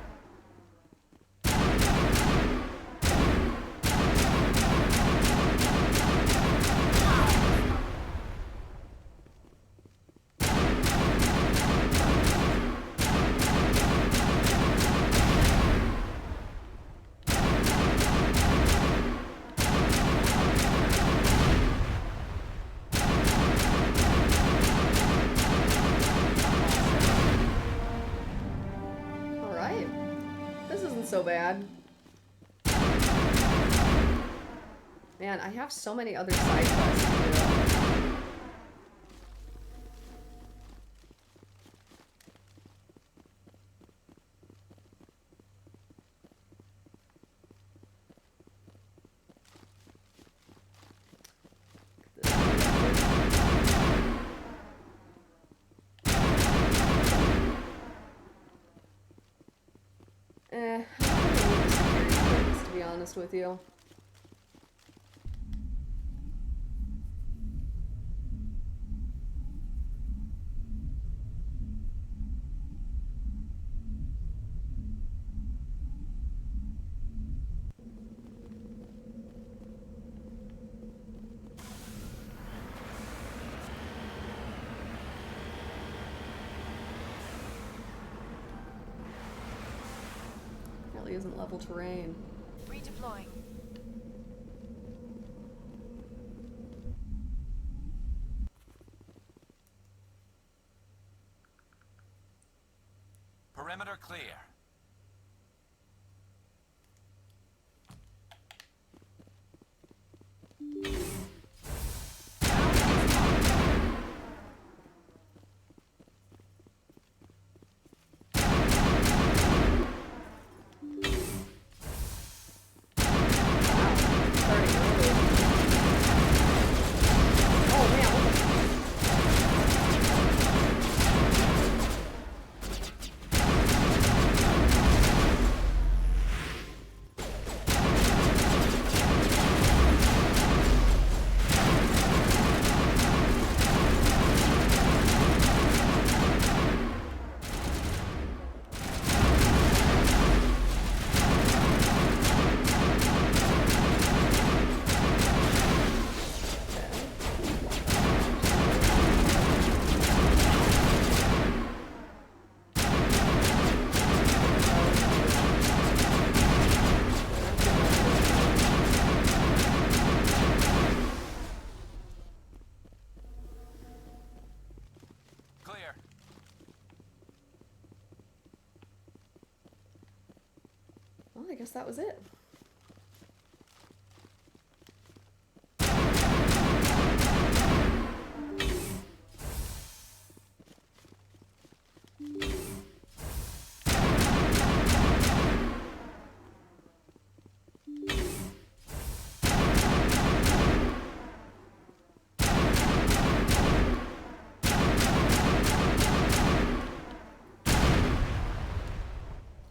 Alright. This isn't so bad. Man, I have so many other side quests to do. I'm not gonna need the security clearance, to be honest with you. Really isn't level terrain. Redeploying. Perimeter clear. Clear. Well, I guess that was it.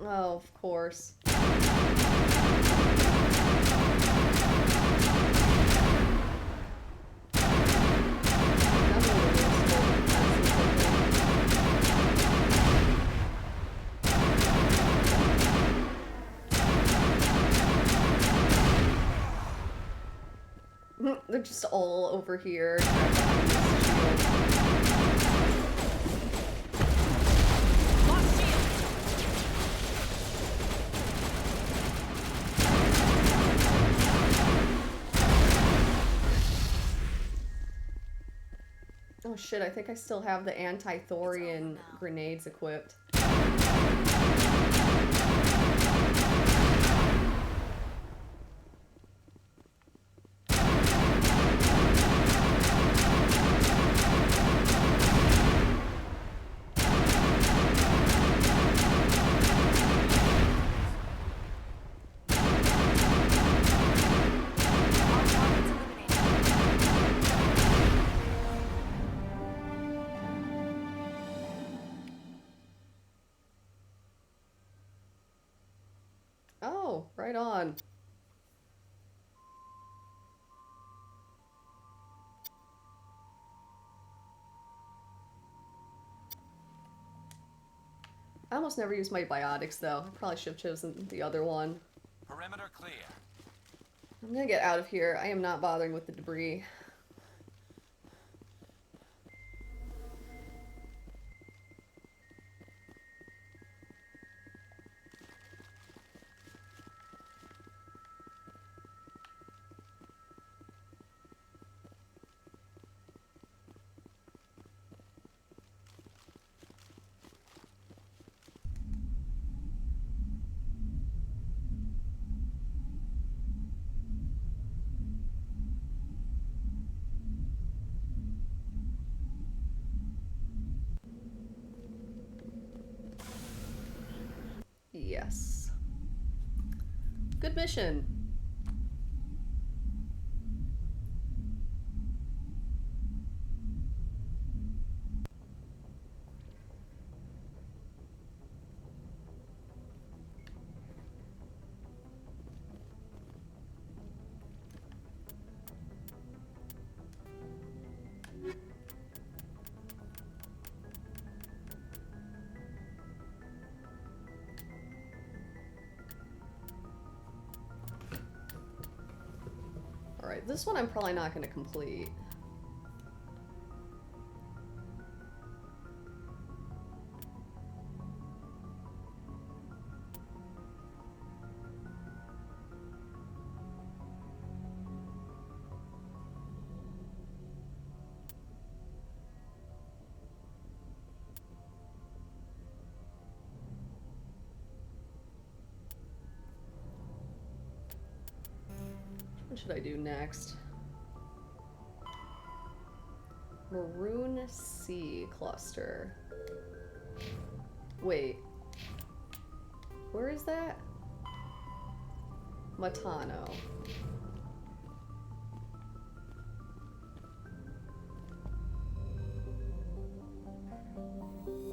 Oh, of course. They're just all over here. Oh shit, I think I still have the anti-thorian grenades equipped. Oh, right on. I almost never use my biotics though. I probably should have chosen the other one. Perimeter clear. I'm gonna get out of here. I am not bothering with the debris. Yes. Good mission. Alright, this one I'm probably not going to complete. What should I do next? Maroon Sea Cluster. Wait. Where is that? Matano.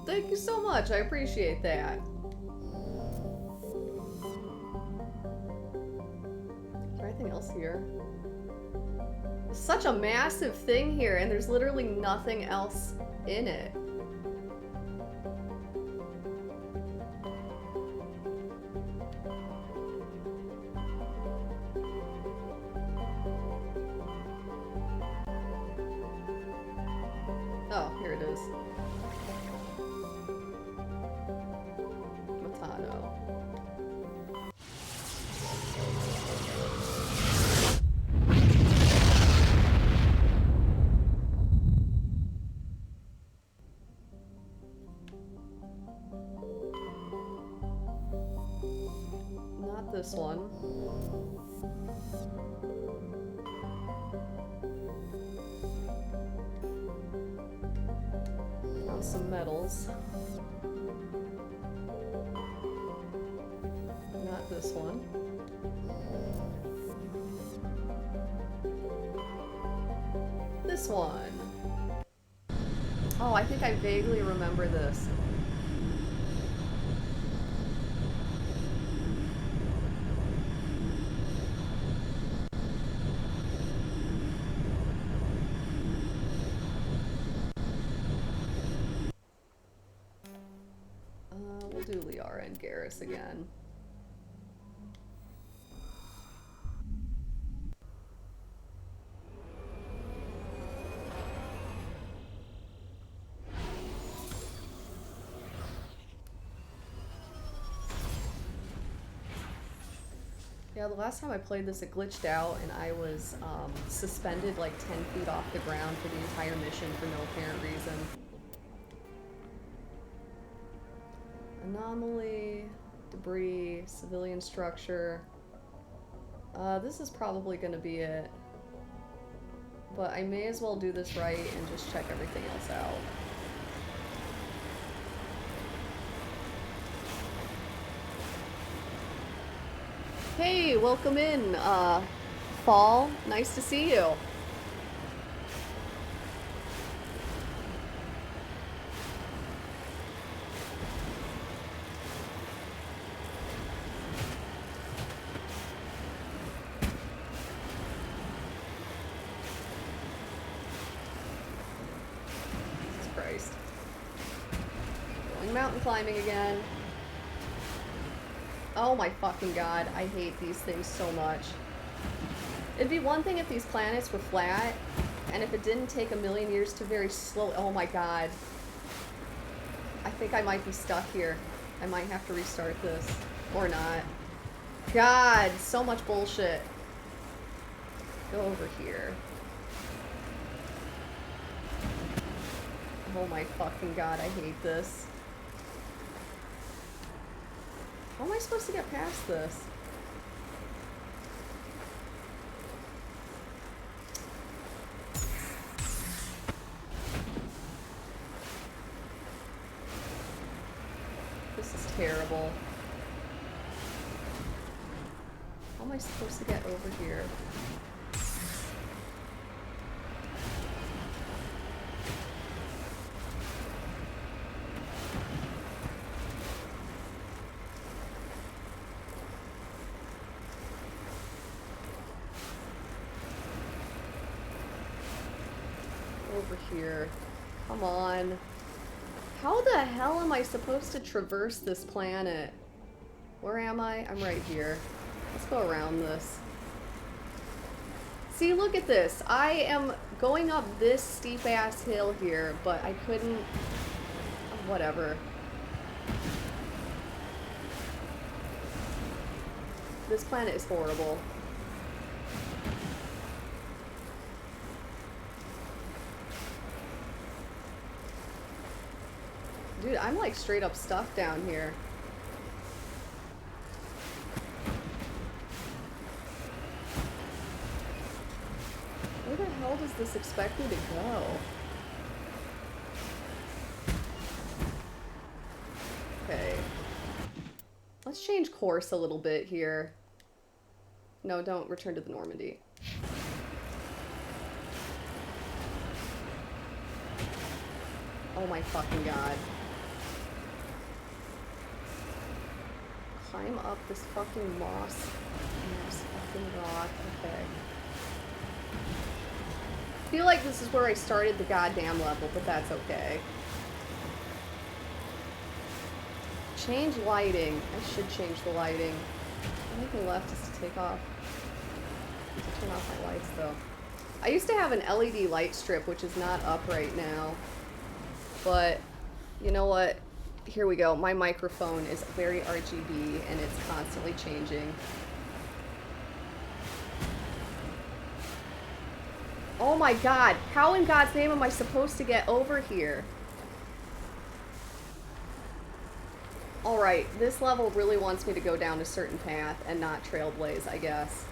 Thank you so much. I appreciate that. Anything else here? It's such a massive thing here, and there's literally nothing else in it. Oh, here it is. Matano. This one. Found some metals. Not this one. This one. Oh, I think I vaguely remember this. We'll do Liara and Garrus again. Yeah, the last time I played this, it glitched out and I was suspended like 10 feet off the ground for the entire mission for no apparent reason. Anomaly, debris, civilian structure. This is probably going to be it. But I may as well do this right and just check everything else out. Hey, welcome in, Fall. Nice to see you. mountain climbing again. Oh my fucking god, I hate these things so much. It'd be one thing if these planets were flat, and if it didn't take a million years to very slow. Oh my god. I think I might be stuck here. I might have to restart this. Or not. God, so much bullshit. Go over here. Oh my fucking god, I hate this. How am I supposed to get past this? This is terrible. How am I supposed to get over here? Over here. Come on. How the hell am I supposed to traverse this planet? Where am I? I'm right here. Let's go around this. See, look at this. I am going up this steep ass hill here, but I couldn't... Whatever. This planet is horrible. Dude, I'm like straight up stuck down here. Where the hell does this expect me to go? Okay. Let's change course a little bit here. No, don't return to the Normandy. Oh my fucking god. Climb up this fucking moss fucking rock. Okay. I feel like this is where I started the goddamn level, but that's okay. Change lighting. I should change the lighting. The only thing left is to take off. To turn off my lights though. I used to have an LED light strip, which is not up right now. But you know what? Here we go. My microphone is very RGB and it's constantly changing. Oh my god. How in God's name am I supposed to get over here? Alright, this level really wants me to go down a certain path and not Trailblaze, I guess.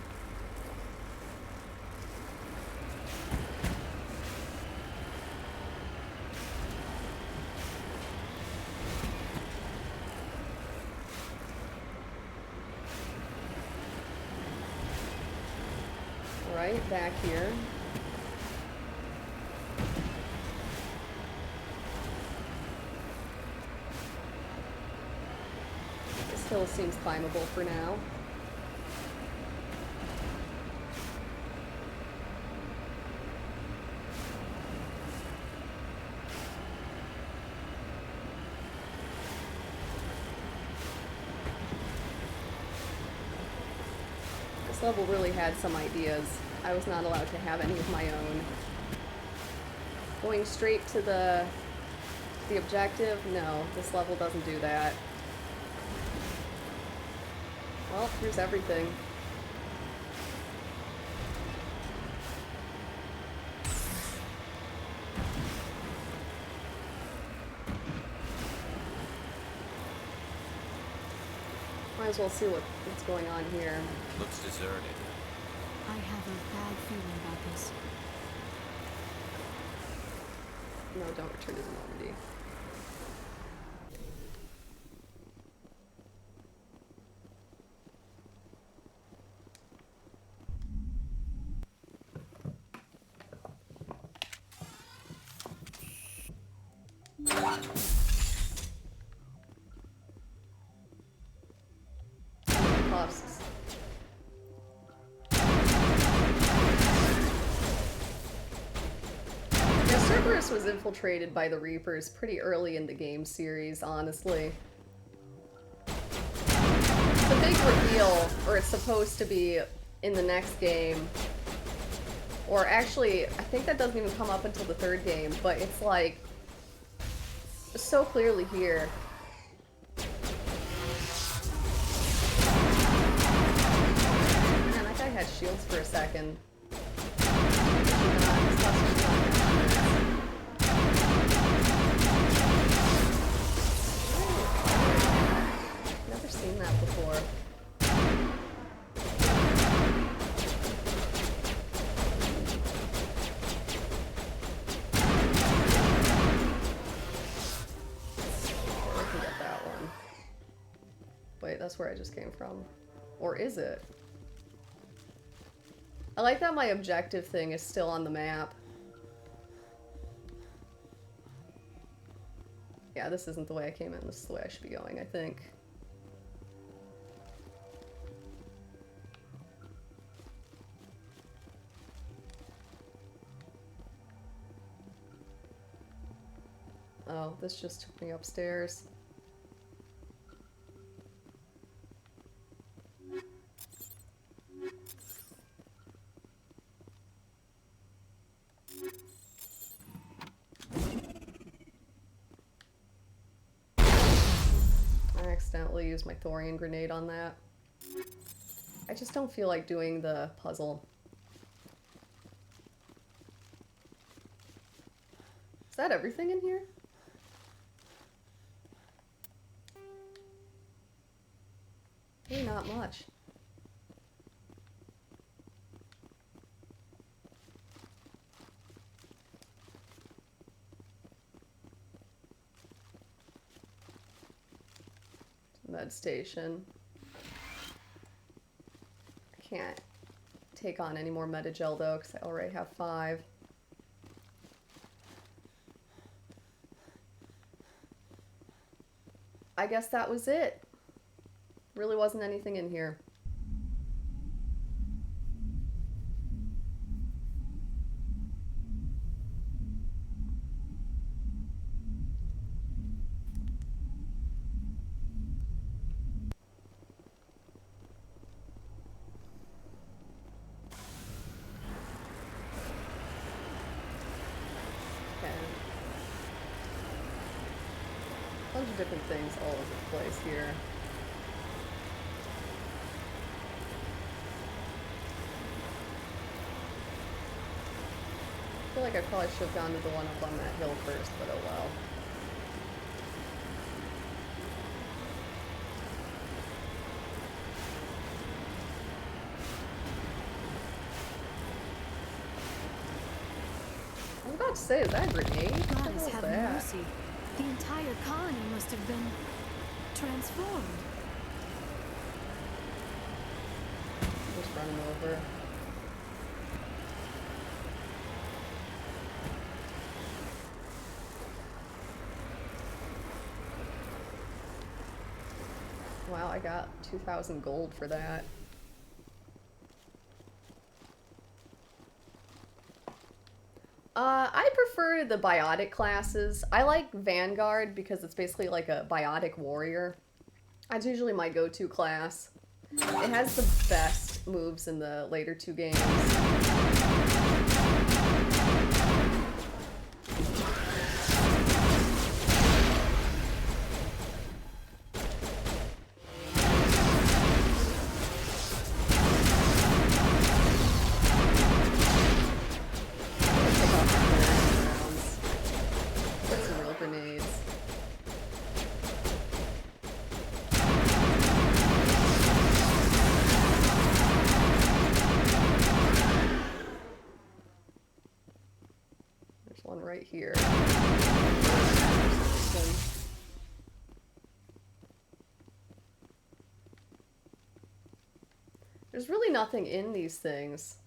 Alright, back here. This hill seems climbable for now. This level really had some ideas. I was not allowed to have any of my own. Going straight to the objective? No, this level doesn't do that. Well, here's everything. Might as well see what's going on here. Looks deserted. I have a bad feeling about this. No, don't return to the Normandy. Costs. was infiltrated by the Reapers pretty early in the game series, honestly. It's a big reveal, or it's supposed to be in the next game. Or actually, I think that doesn't even come up until the third game, but it's like so clearly here. Man, that guy had shields for a second. Never seen that before. Wait, that's where I just came from. Or is it? I like that my objective thing is still on the map. Yeah, this isn't the way I came in. This is the way I should be going, I think. Oh, this just took me upstairs. I accidentally used my thorium grenade on that. I just don't feel like doing the puzzle. Is that everything in here? Maybe not much. Med station. I can't take on any more Metagel though, because I already have 5. I guess that was it. Really wasn't anything in here. Bunch of different things all over the place here. I feel like I probably should have gone to the one up on that hill first, but oh well. I was about to say, is that a grenade? What the Gods hell is have that? mercy. The entire colony must have been transformed. Just running over. Wow, I got 2,000 gold for that. I prefer the biotic classes. I like Vanguard because it's basically like a biotic warrior. That's usually my go-to class. It has the best moves in the later 2 games. Right here. There's really nothing in these things.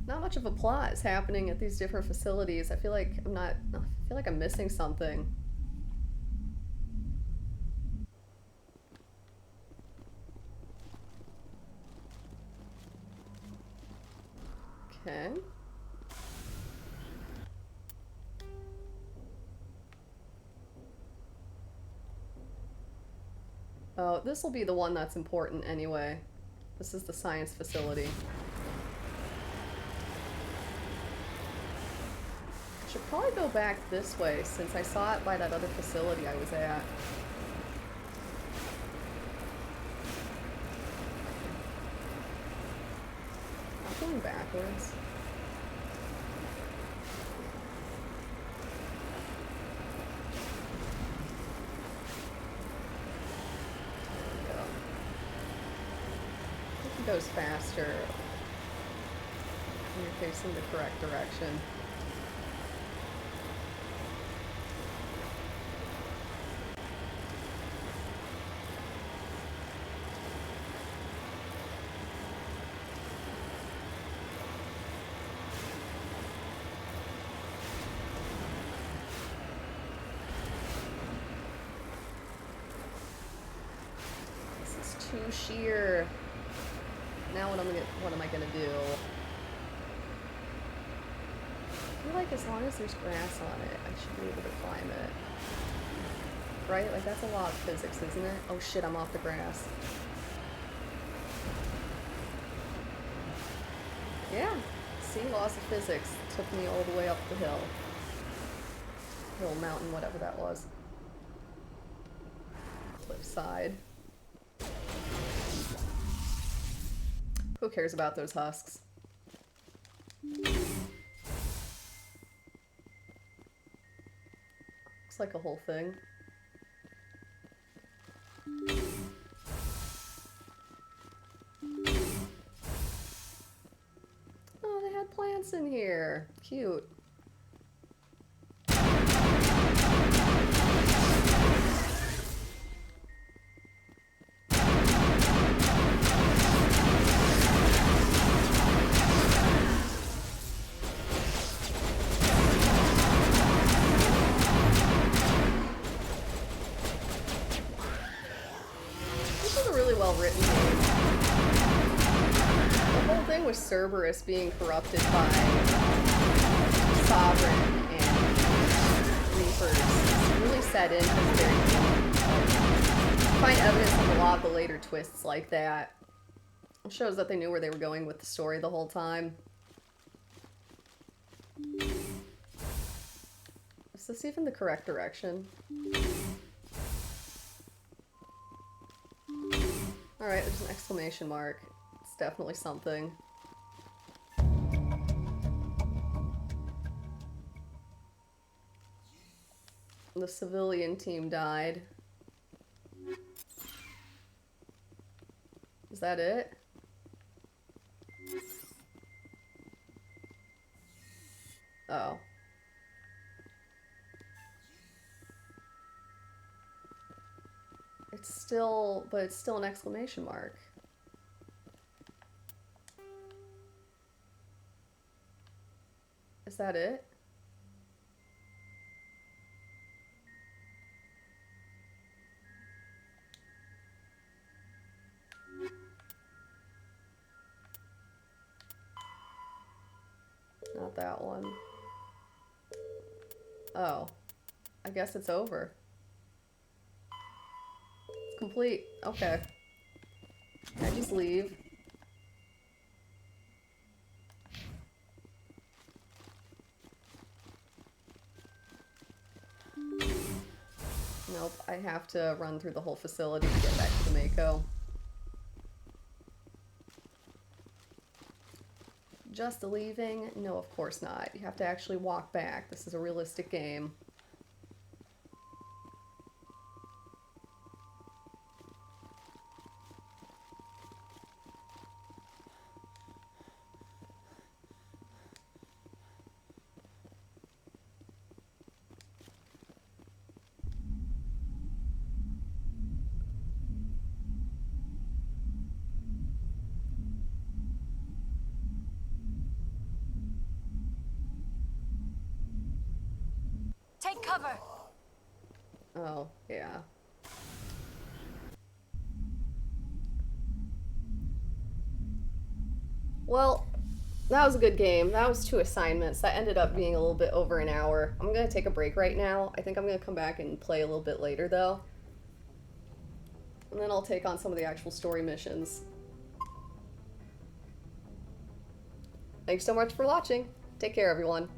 Not much of a plot is happening at these different facilities. I feel like I'm missing something. Okay. Oh, this will be the one that's important anyway. This is the science facility. I should probably go back this way since I saw it by that other facility I was at. I'm going backwards. Goes faster when you're facing the correct direction. This is too sheer. Now what am I gonna do? I feel like as long as there's grass on it, I should be able to climb it. Right? Like that's a lot of physics, isn't it? Oh shit, I'm off the grass. Yeah. See, laws of physics took me all the way up the hill. Hill, mountain, whatever that was. Cliffside. Who cares about those husks? Looks like a whole thing. Oh, they had plants in here. Cute. Written game. The whole thing was Cerberus being corrupted by Sovereign and Reapers. It's really set in from the very beginning. Find evidence of a lot of the later twists like that. It shows that they knew where they were going with the story the whole time. Is this even the correct direction? Alright, there's an exclamation mark. It's definitely something. The civilian team died. Is that it? Oh. But it's still an exclamation mark. Is that it? Not that one. Oh. I guess it's over. Complete. Okay. Can I just leave? Nope, I have to run through the whole facility to get back to the Mako. Just leaving? No, of course not. You have to actually walk back. This is a realistic game. Take cover. Oh, yeah. Well, that was a good game. That was 2 assignments. That ended up being a little bit over an hour. I'm going to take a break right now. I think I'm going to come back and play a little bit later, though. And then I'll take on some of the actual story missions. Thanks so much for watching. Take care, everyone.